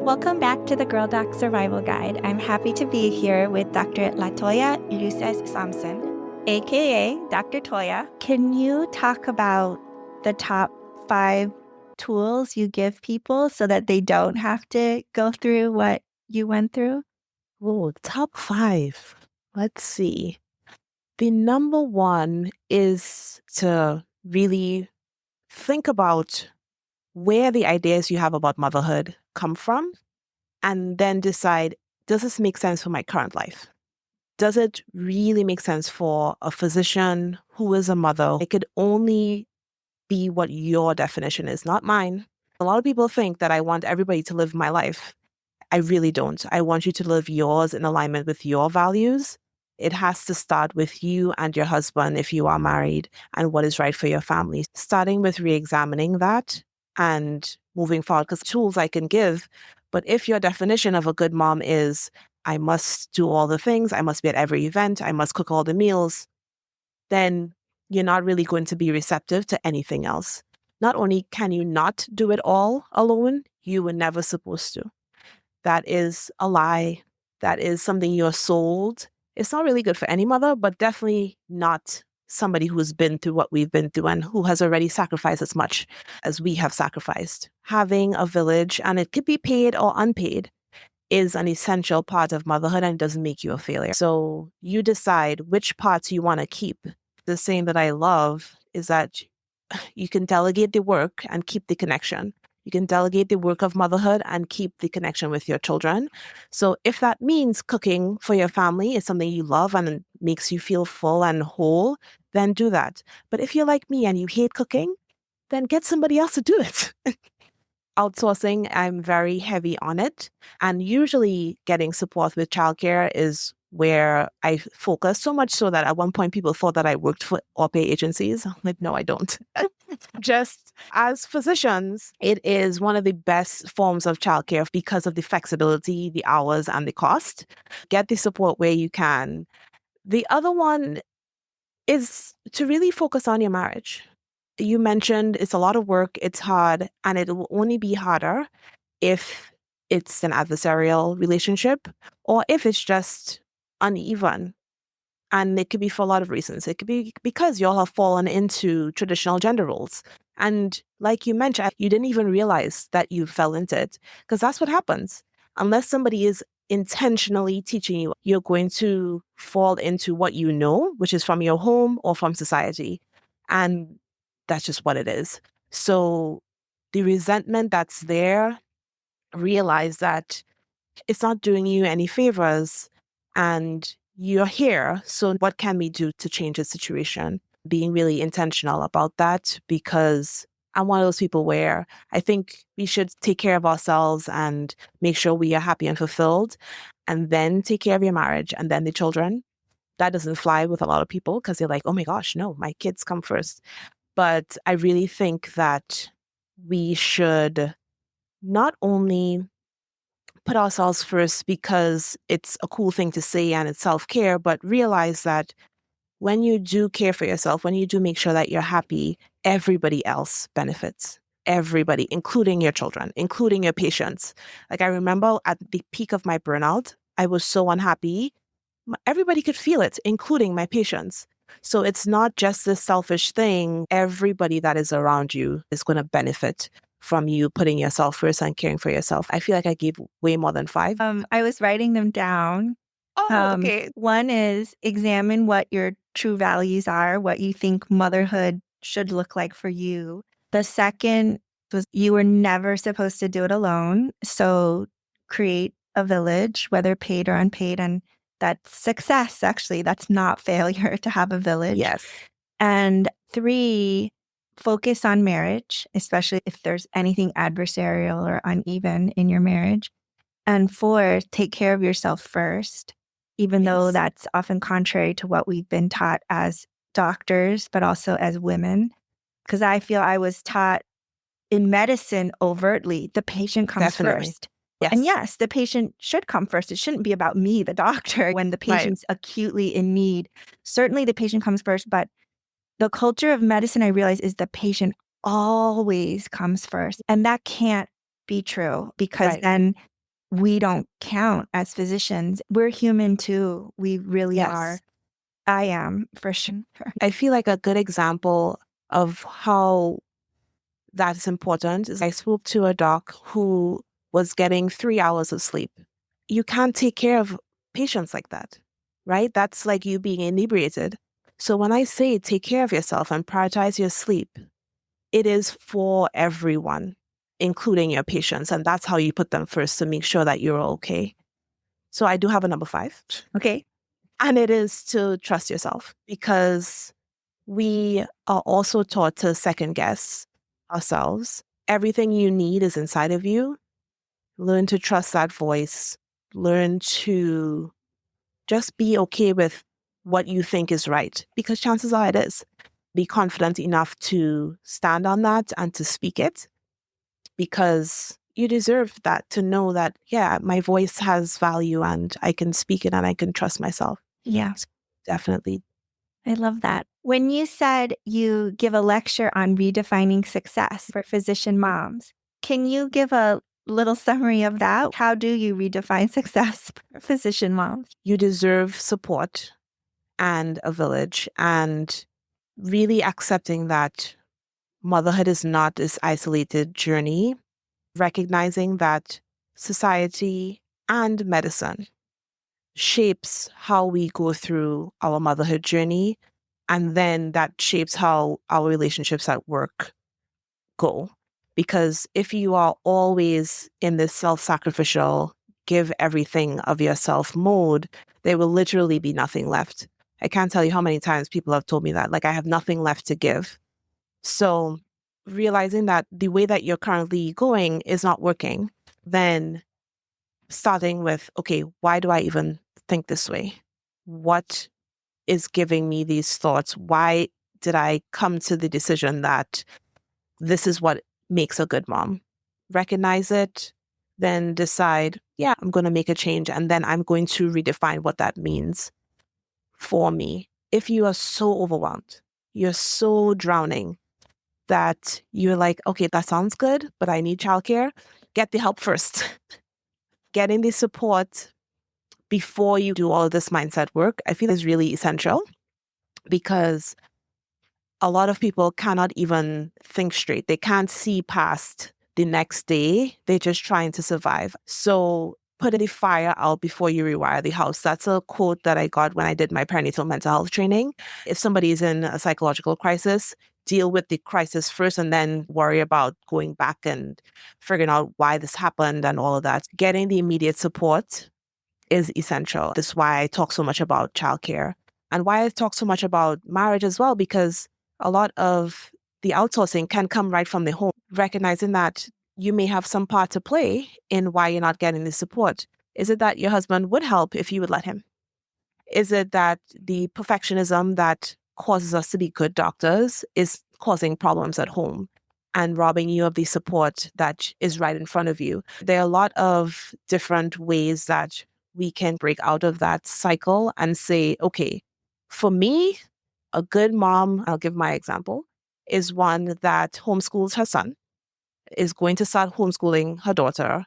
Welcome back to the Girl Doc Survival Guide. I'm happy to be here with Dr. Toya Luces-Sampson, aka Dr. Toya. Can you talk about the top 5 tools you give people so that they don't have to go through what you went through? Oh, top 5. Let's see. The number one is to really think about where the ideas you have about motherhood come from, and then decide, does this make sense for my current life? Does it really make sense for a physician who is a mother? It could only be what your definition is, not mine. A lot of people think that I want everybody to live my life. I really don't. I want you to live yours in alignment with your values. It has to start with you and your husband if you are married and what is right for your family. Starting with re-examining that and moving forward, because tools I can give. But if your definition of a good mom is, I must do all the things, I must be at every event, I must cook all the meals, then you're not really going to be receptive to anything else. Not only can you not do it all alone, you were never supposed to. That is a lie. That is something you're sold. It's not really good for any mother, but definitely not somebody who's been through what we've been through and who has already sacrificed as much as we have sacrificed. Having a village, and it could be paid or unpaid, is an essential part of motherhood and doesn't make you a failure. So you decide which parts you want to keep. The saying that I love is that you can delegate the work and keep the connection. You can delegate the work of motherhood and keep the connection with your children. So if that means cooking for your family is something you love and makes you feel full and whole, then do that. But if you're like me and you hate cooking, then get somebody else to do it. Outsourcing, I'm very heavy on it. And usually getting support with childcare is where I focus, so much so that at one point people thought that I worked for all-pay agencies. I'm like, no, I don't. Just as physicians, it is one of the best forms of childcare because of the flexibility, the hours, and the cost. Get the support where you can. The other one is to really focus on your marriage. You mentioned it's a lot of work, it's hard, and it will only be harder if it's an adversarial relationship or if it's just uneven. And it could be for a lot of reasons. It could be because you all have fallen into traditional gender roles. And like you mentioned, you didn't even realize that you fell into it, because that's what happens. Unless somebody is intentionally teaching you, you're going to fall into what you know, which is from your home or from society. And that's just what it is. So the resentment that's there, realize that it's not doing you any favors and you're here. So what can we do to change the situation? Being really intentional about that, because I'm one of those people where I think we should take care of ourselves and make sure we are happy and fulfilled, and then take care of your marriage and then the children. That doesn't fly with a lot of people because they're like, oh my gosh, no, my kids come first. But I really think that we should not only put ourselves first because it's a cool thing to say and it's self-care, but realize that when you do care for yourself, when you do make sure that you're happy, everybody else benefits. Everybody, including your children, including your patients. Like I remember at the peak of my burnout, I was so unhappy. Everybody could feel it, including my patients. So it's not just this selfish thing. Everybody that is around you is going to benefit from you putting yourself first and caring for yourself. I feel like I gave way more than 5. I was writing them down. Okay. One is examine what your true values are, what you think motherhood should look like for you. The second was you were never supposed to do it alone. So create a village, whether paid or unpaid. And that's success, actually. That's not failure to have a village. Yes. And 3, focus on marriage, especially if there's anything adversarial or uneven in your marriage. And 4, take care of yourself first, even though that's often contrary to what we've been taught as doctors, but also as women. Because I feel I was taught in medicine overtly, the patient comes first. Yes. And yes, the patient should come first. It shouldn't be about me, the doctor, when the patient's acutely in need. Certainly the patient comes first, but the culture of medicine, I realize, is the patient always comes first. And that can't be true, because then we don't count as physicians. We're human too. We really are. Yes. I am, for sure. I feel like a good example of how that's important is I spoke to a doc who was getting 3 hours of sleep. You can't take care of patients like that, right? That's like you being inebriated. So when I say take care of yourself and prioritize your sleep, it is for everyone, including your patients. And that's how you put them first to make sure that you're okay. So I do have a number 5. Okay. And it is to trust yourself, because we are also taught to second guess ourselves. Everything you need is inside of you. Learn to trust that voice. Learn to just be okay with what you think is right, because chances are it is. Be confident enough to stand on that and to speak it, because you deserve that, to know that, yeah, my voice has value and I can speak it and I can trust myself. Yeah. Definitely. I love that. When you said you give a lecture on redefining success for physician moms, can you give a little summary of that? How do you redefine success for physician moms? You deserve support and a village, and really accepting that motherhood is not this isolated journey, recognizing that society and medicine shapes how we go through our motherhood journey. And then that shapes how our relationships at work go. Because if you are always in this self sacrificial, give everything of yourself mode, there will literally be nothing left. I can't tell you how many times people have told me that, like, I have nothing left to give. So realizing that the way that you're currently going is not working, then starting with, okay, why do I even think this way? What is giving me these thoughts? Why did I come to the decision that this is what makes a good mom? Recognize it, then decide, yeah, I'm going to make a change. And then I'm going to redefine what that means for me. If you are so overwhelmed, you're so drowning that you're like, okay, that sounds good, but I need childcare, get the help first. Getting the support before you do all of this mindset work, I feel is really essential, because a lot of people cannot even think straight. They can't see past the next day. They're just trying to survive. So put the fire out before you rewire the house. That's a quote that I got when I did my perinatal mental health training. If somebody is in a psychological crisis, deal with the crisis first and then worry about going back and figuring out why this happened and all of that. Getting the immediate support is essential. That's why I talk so much about childcare, and why I talk so much about marriage as well, because a lot of the outsourcing can come right from the home. Recognizing that you may have some part to play in why you're not getting the support. Is it that your husband would help if you would let him? Is it that the perfectionism that causes us to be good doctors is causing problems at home and robbing you of the support that is right in front of you? There are a lot of different ways that we can break out of that cycle and say, okay, for me, a good mom, I'll give my example, is one that homeschools her son, is going to start homeschooling her daughter,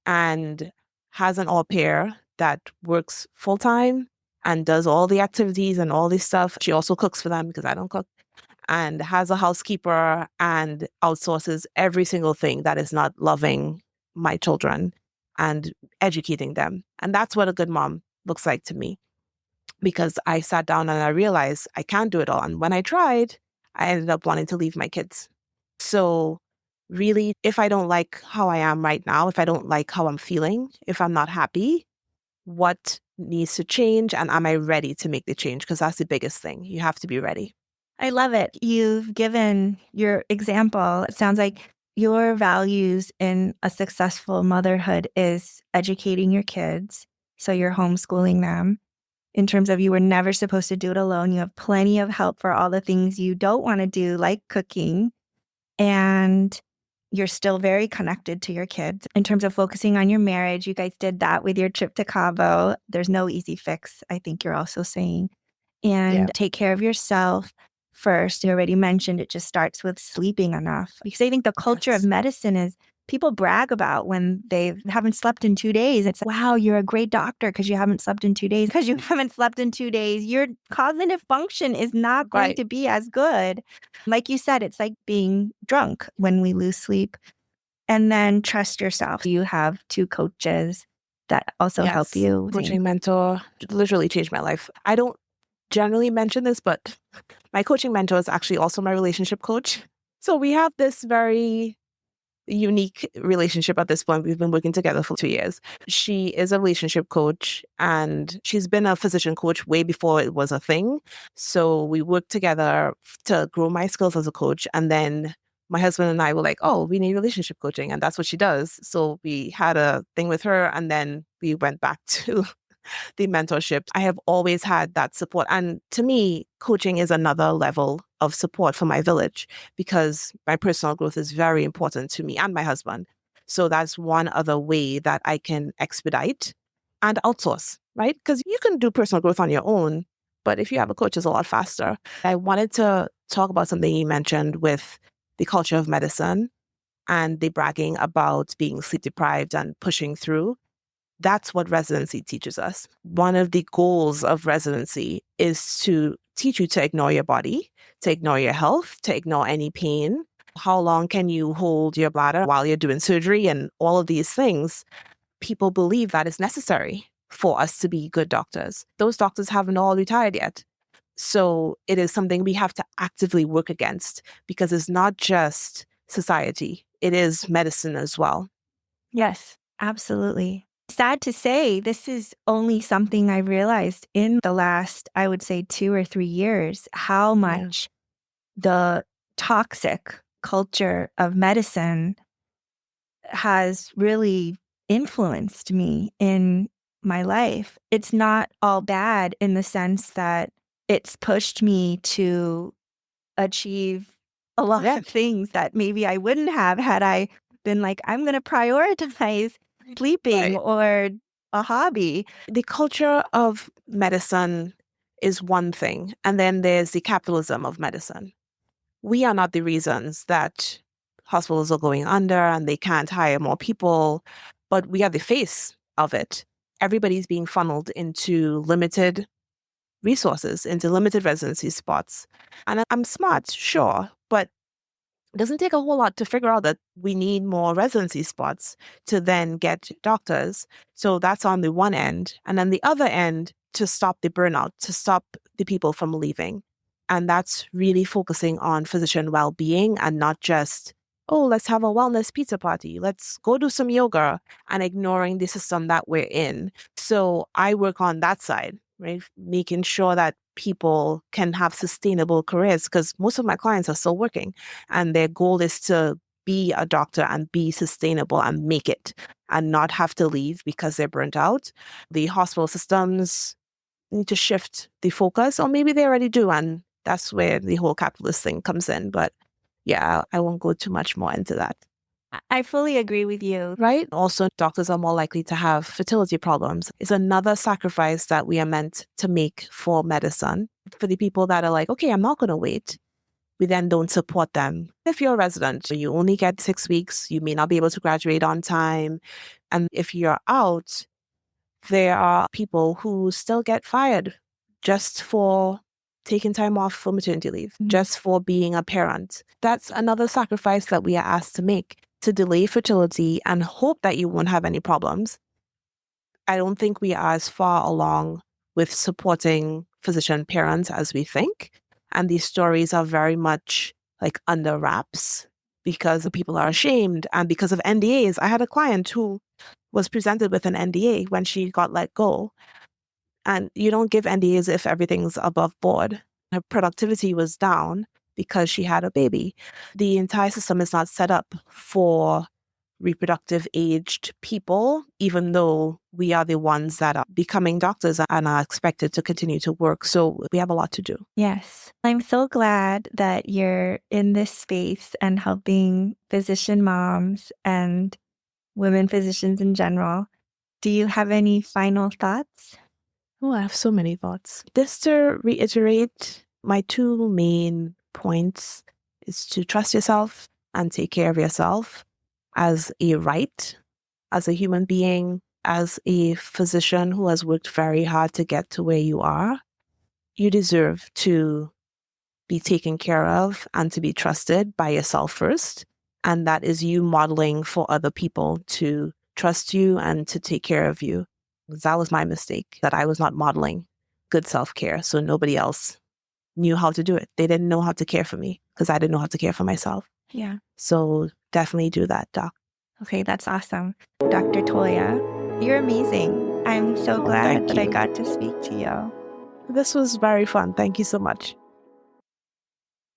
and has an au pair that works full time and does all the activities and all this stuff. She also cooks for them because I don't cook, and has a housekeeper and outsources every single thing that is not loving my children and educating them. And that's what a good mom looks like to me, because I sat down and I realized I can't do it all. And when I tried, I ended up wanting to leave my kids. So really, if I don't like how I am right now, if I don't like how I'm feeling, if I'm not happy, what needs to change? And am I ready to make the change? Because that's the biggest thing. You have to be ready. I love it. You've given your example. It sounds like your values in a successful motherhood is educating your kids. So you're homeschooling them. In terms of, you were never supposed to do it alone. You have plenty of help for all the things you don't want to do, like cooking. And you're still very connected to your kids. In terms of focusing on your marriage, you guys did that with your trip to Cabo. There's no easy fix, I think you're also saying. And take care of yourself first. You already mentioned it just starts with sleeping enough. Because I think the culture of medicine is people brag about when they haven't slept in 2 days. It's, wow, you're a great doctor because you haven't slept in 2 days. Because you haven't slept in 2 days, your cognitive function is not going Right. to be as good. Like you said, it's like being drunk when we lose sleep. And then trust yourself. You have 2 coaches that also help Yes. you. Coaching mentor literally changed my life. I don't generally mention this, but my coaching mentor is actually also my relationship coach. So we have this very unique relationship at this point. We've been working together for 2 years. She is a relationship coach and she's been a physician coach way before it was a thing. So we worked together to grow my skills as a coach. And then my husband and I were like, oh, we need relationship coaching. And that's what she does. So we had a thing with her and then we went back to the mentorship. I have always had that support. And to me, coaching is another level of support for my village because my personal growth is very important to me and my husband. So that's one other way that I can expedite and outsource, right? Because you can do personal growth on your own, but if you have a coach, it's a lot faster. I wanted to talk about something you mentioned with the culture of medicine and the bragging about being sleep deprived and pushing through. That's what residency teaches us. One of the goals of residency is to teach you to ignore your body, to ignore your health, to ignore any pain. How long can you hold your bladder while you're doing surgery and all of these things? People believe that is necessary for us to be good doctors. Those doctors haven't all retired yet. So it is something we have to actively work against because it's not just society, it is medicine as well. Yes, absolutely. Sad to say, this is only something I realized in the last, I would say, 2 or 3 years, how much the toxic culture of medicine has really influenced me in my life. It's not all bad in the sense that it's pushed me to achieve a lot of things that maybe I wouldn't have had I been like, I'm going to prioritize sleeping or a hobby. The culture of medicine is one thing, and then there's the capitalism of medicine. We are not the reasons that hospitals are going under and they can't hire more people, but we are the face of it. Everybody's being funneled into limited resources, into limited residency spots. And I'm smart, sure, but it doesn't take a whole lot to figure out that we need more residency spots to then get doctors. So that's on the one end. And then the other end, to stop the burnout, to stop the people from leaving. And that's really focusing on physician well-being and not just, oh, let's have a wellness pizza party. Let's go do some yoga and ignoring the system that we're in. So I work on that side, right? Making sure that people can have sustainable careers because most of my clients are still working and their goal is to be a doctor and be sustainable and make it and not have to leave because they're burnt out. The hospital systems need to shift the focus, or maybe they already do. And that's where the whole capitalist thing comes in. But yeah, I won't go too much more into that. I fully agree with you. Right? Also, doctors are more likely to have fertility problems. It's another sacrifice that we are meant to make for medicine. For the people that are like, okay, I'm not going to wait, we then don't support them. If you're a resident, you only get 6 weeks, you may not be able to graduate on time. And if you're out, there are people who still get fired just for taking time off for maternity leave, just for being a parent. That's another sacrifice that we are asked to make, to delay fertility and hope that you won't have any problems. I don't think we are as far along with supporting physician parents as we think. And these stories are very much like under wraps because people are ashamed and because of NDAs. I had a client who was presented with an NDA when she got let go. And you don't give NDAs if everything's above board. Her productivity was down because she had a baby. The entire system is not set up for reproductive aged people, even though we are the ones that are becoming doctors and are expected to continue to work. So we have a lot to do. Yes. I'm so glad that you're in this space and helping physician moms and women physicians in general. Do you have any final thoughts? Oh, I have so many thoughts. Just to reiterate, my 2 main points is to trust yourself and take care of yourself. as a right, as a human being, as a physician who has worked very hard to get to where you are. You deserve to be taken care of and to be trusted by yourself first. And that is you modeling for other people to trust you and to take care of you. That was my mistake, that I was not modeling good self-care. So nobody else knew how to do it. They didn't know how to care for me because I didn't know how to care for myself. Yeah. So definitely do that, Doc. Okay, that's awesome. Dr. Toya, you're amazing. I'm so glad Thank that I you. got to speak to you. This was very fun. Thank you so much.